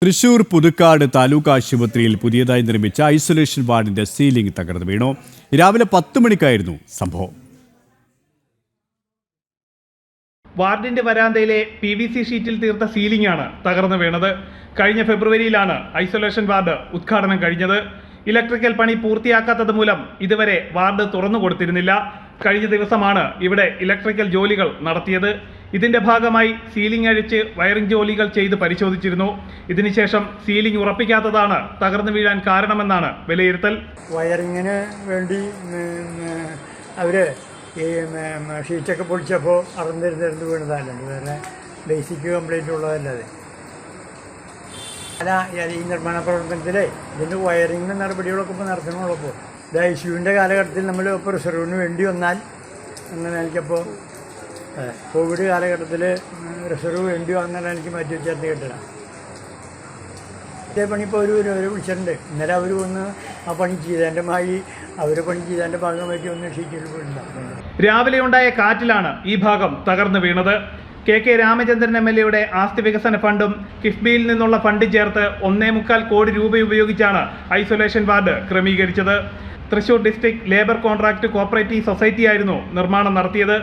തൃശൂർ പുതുക്കാട് താലൂക്ക് ആശുപത്രിയിൽ പുതിയതായി നിർമ്മിച്ച ഐസൊലേഷൻ വാർഡിന്റെ സീലിംഗ് തകർന്നു വീണു. രാവിലെ 10 മണിക്കായിരുന്നു സംഭവം. വാർഡിന്റെ വരാന്തയിലെ PVC ഷീറ്റിൽ തീർത്ത സീലിംഗ് ആണ് തകർന്നു വീണത്. കഴിഞ്ഞ ഫെബ്രുവരിയിലാണ് ഐസൊലേഷൻ വാർഡ് ഉദ്ഘാടനം കഴിഞ്ഞത്. ഇലക്ട്രിക്കൽ പണി പൂർത്തിയാക്കാത്തത് മൂലം ഇതുവരെ വാർഡ് തുറന്നു കൊടുത്തിരുന്നില്ല. കഴിഞ്ഞ ദിവസമാണ് ഇവിടെ ഇലക്ട്രിക്കൽ ജോലികൾ നടത്തിയത്. ഇതിന്റെ ഭാഗമായി സീലിംഗ് അഴിച്ച് വയറിംഗ് ജോലികൾ ചെയ്ത് പരിശോധിച്ചിരുന്നു. ഇതിനുശേഷം സീലിംഗ് ഉറപ്പിക്കാത്തതാണ് തകർന്നു വീഴാൻ കാരണമെന്നാണ് വിലയിരുത്തൽ. വയറിങ്ങിന് വേണ്ടി അവര് ഈ ഷീറ്റൊക്കെ പൊളിച്ചപ്പോൾ അറന്നിരുന്നിരുന്ന് വീണതല്ല, വേറെ ബേസിക് കംപ്ലൈൻറ്റ് ഉള്ളതല്ലാതെ. അല്ല, ഈ നിർമ്മാണ പ്രവർത്തനത്തിൽ ഇതിൻ്റെ വയറിങ്ങിന് നടപടികളൊക്കെ ഇപ്പോൾ നടത്തണമുള്ളപ്പോൾ ഇത് ICUവിൻ്റെ കാലഘട്ടത്തിൽ നമ്മൾ ഇപ്പോൾ റിസർവിന് വേണ്ടി വന്നാൽ അങ്ങനെ എനിക്കപ്പോൾ കോവിഡ് കാലഘട്ടത്തിൽ റിസർവ് വേണ്ടി വന്നാൽ എനിക്ക് മാറ്റി വെച്ചാൽ കേട്ടില്ല. ഇതേ പണി ഇപ്പോൾ ഒരു വിളിച്ചിട്ടുണ്ട്. ഇന്നലെ അവർ വന്ന് ആ പണി ചെയ്തതിൻ്റെ പണി ചെയ്തതിൻ്റെ ഭാഗമായിട്ട് ഒന്ന് ഷീറ്റിൽ വീണ്ടുണ്ടാകുന്നുണ്ട്. രാവിലെ ഉണ്ടായ കാറ്റിലാണ് ഈ ഭാഗം തകർന്നു വീണത്. KK രാമചന്ദ്രൻ MLA ആസ്തി വികസന ഫണ്ടും കിഫ്ബിയിൽ നിന്നുള്ള ഫണ്ട് ചേർത്ത് 1.25 കോടി രൂപ ഉപയോഗിച്ചാണ് ഐസൊലേഷൻ വാർഡ് ക്രമീകരിച്ചത്. Thrissur district labour contract cooperative സൊസൈറ്റിയായിരുന്നു നിർമ്മാണം നടത്തിയത്.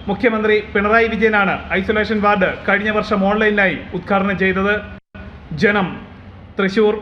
മുഖ്യമന്ത്രി പിണറായി വിജയനാണ് ഐസൊലേഷൻ വാർഡ് കഴിഞ്ഞ വർഷം ഓൺലൈനിലായി ഉദ്ഘാടനം ചെയ്തത്. ജനം, തൃശൂർ.